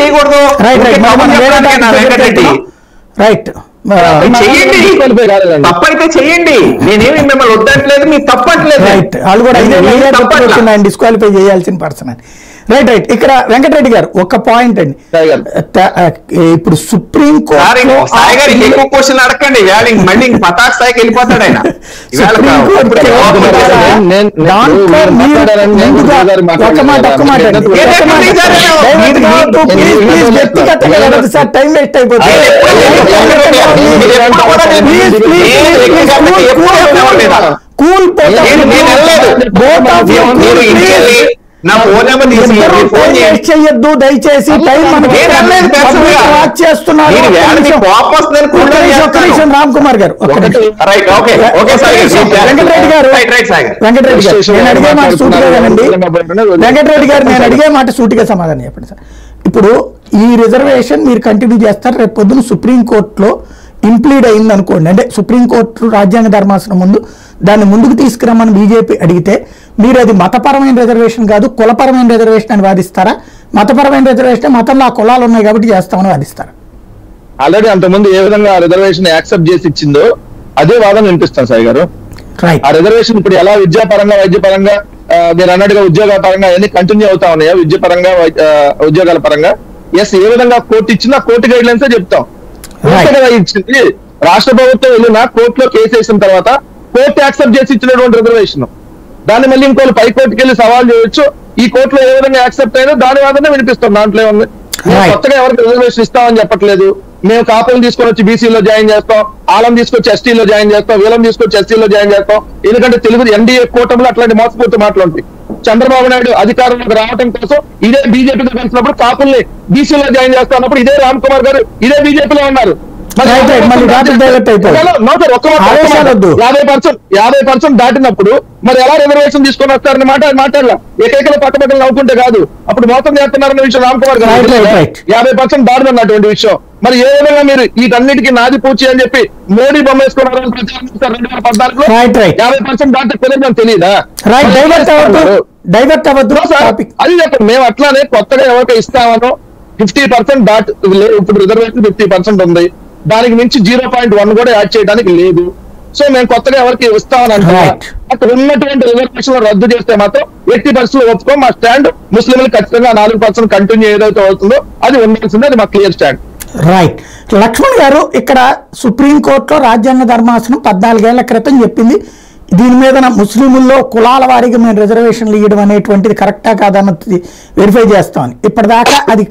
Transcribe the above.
చేయకూడదు. రైట్, చెయ్యండి, తప్పైతే చెయ్యండి, నేనేమి మిమ్మల్ని వద్దట్లేదు, మీకు తప్పట్లేదు. రైట్, వాళ్ళు కూడా డిస్క్వాలిఫై చేయాల్సిన పర్సన్ అని. Right right. ఇక్కడ వెంకటరెడ్డి గారు ఒక పాయింట్ అండి, ఇప్పుడు సుప్రీం కోర్టు ఎక్కువ క్వశ్చన్ అడగండి, మళ్ళీ పతాక్ స్థాయికి వెళ్ళిపోతాడు ఆయన. సార్ టైం వేస్ట్ అయిపోతుంది. చేయొద్దు దయచేసి, టైం చేస్తున్నారు. రామ్ కుమార్ గారు, వెంకటరెడ్డి గారు నేను అడిగే మాట సూటిగా కానండి. వెంకటరెడ్డి గారు నేను అడిగే మాట సూటిగా సమాధానం చెప్పండి సార్. ఇప్పుడు ఈ రిజర్వేషన్ మీరు కంటిన్యూ చేస్తారు, రేపు పొద్దున సుప్రీంకోర్టులో ఇంప్లీడ్ అయింది అనుకోండి, అంటే సుప్రీంకోర్టు రాజ్యాంగ ధర్మాసనం ముందు దాన్ని ముందుకు తీసుకురమ్మని బీజేపీ అడిగితే మీరు అది మతపరమైన రిజర్వేషన్ కాదు కులపరమైన రిజర్వేషన్ అని వాదిస్తారా? మతపరమైన రిజర్వేషన్, మతంలో ఆ కులాలు ఉన్నాయి కాబట్టి చేస్తామని వాదిస్తారా? ఆల్రెడీ అంతకుముందు ఏ విధంగా రిజర్వేషన్ యాక్సెప్ట్ చేసి ఇచ్చిందో అదే వాదన వినిపిస్తాను సాయి గారు. ఆ రిజర్వేషన్ ఇప్పుడు ఎలా విద్యాపరంగా వైద్యపరంగా మీరు అన్నట్టుగా ఉద్యోగాల పరంగా అన్ని కంటిన్యూ అవుతా ఉన్నాయా, విద్యాపరంగా ఉద్యోగాల పరంగా ఎస్ ఏ విధంగా కోర్టు ఇచ్చినా కోర్టు గైడ్ లైన్స్ చెప్తాం. ఇచ్చింది రాష్ట్ర ప్రభుత్వం వెళ్ళినా కోర్టులో కేసు వేసిన తర్వాత కోర్టు యాక్సెప్ట్ చేసి ఇచ్చినటువంటి రిజర్వేషన్ దాన్ని మళ్ళీ ఇంకోళ్ళు పై కోర్టుకి వెళ్ళి సవాల్ చేయొచ్చు. ఈ కోర్టులో ఏ విధంగా యాక్సెప్ట్ అయిందో దాని వాదనే వినిపిస్తాం. దాంట్లో ఏముంది, కొత్తగా ఎవరికి రిజర్వేషన్ ఇస్తామని చెప్పట్లేదు. మేము కాపులను తీసుకొని వచ్చి బీసీలో జాయిన్ చేస్తాం, ఆలం తీసుకొచ్చి ఎస్టీలో జాయిన్ చేస్తాం, వీలం తీసుకొచ్చి ఎస్టీలో జాయిన్ చేస్తాం. ఎందుకంటే తెలుగు ఎన్డీఏ కూటమిలో అట్లాంటి మోసపూర్తి మాటలు ఉంటాయి. చంద్రబాబు నాయుడు అధికారంలోకి రావడం కోసం ఇదే బీజేపీతో కలిసినప్పుడు కాపుల్ని బీసీలో జాయిన్ చేస్తా అన్నప్పుడు ఇదే రామ్ కుమార్ గారు ఇదే బీజేపీలో ఉన్నారు. 50% దాటినప్పుడు మరి ఎలా రిజర్వేషన్ తీసుకొని వస్తారని మాట్లాడాల ఏకైకలో పక్కపక్కలు నవ్వుకుంటే కాదు. అప్పుడు మోసం చేస్తున్నారన్న విషయం రామ్ కుమార్ గారు 50% దాడుతున్నటువంటి విషయం. మరి ఏ విధంగా మీరు వీటన్నిటికీ నాది పూచి అని చెప్పి మోడీ బొమ్మ వేసుకున్నారని ప్రచారం చేస్తారు 2014లో 50% దాటి కుదరదని తెలియదా? అది చెప్పండి. మేము అట్లానే కొత్తగా ఎవరికి ఇస్తామనో 50% దాటి ఇప్పుడు రిజర్వేషన్ 50% ఉంది, దానికి మించి 0.1 కూడా యాడ్ చేయడానికి లేదు. సో మేము కొత్తగా ఎవరికి ఇస్తామని అంటున్నా. అక్కడ ఉన్నటువంటి రిజర్వేషన్ రద్దు చేస్తే మాత్రం 80% ఒప్పుకో. మా స్టాండ్ ముస్లింలు ఖచ్చితంగా 4% కంటిన్యూ ఏదైతే అవుతుందో అది ఉండాల్సిందే, అది మా క్లియర్ స్టాండ్. రైట్. లక్ష్మణ్ గారు, ఇక్కడ సుప్రీంకోర్టులో రాజ్యాంగ ధర్మాసనం 14 ఏళ్ల క్రితం చెప్పింది దీని మీద ముస్లింల్లో కులాల వారీగా మేము రిజర్వేషన్లు ఇవ్వడం అనేటువంటిది కరెక్టా కాదన్నది వెరిఫై చేస్తామని. ఇప్పటిదాకా అది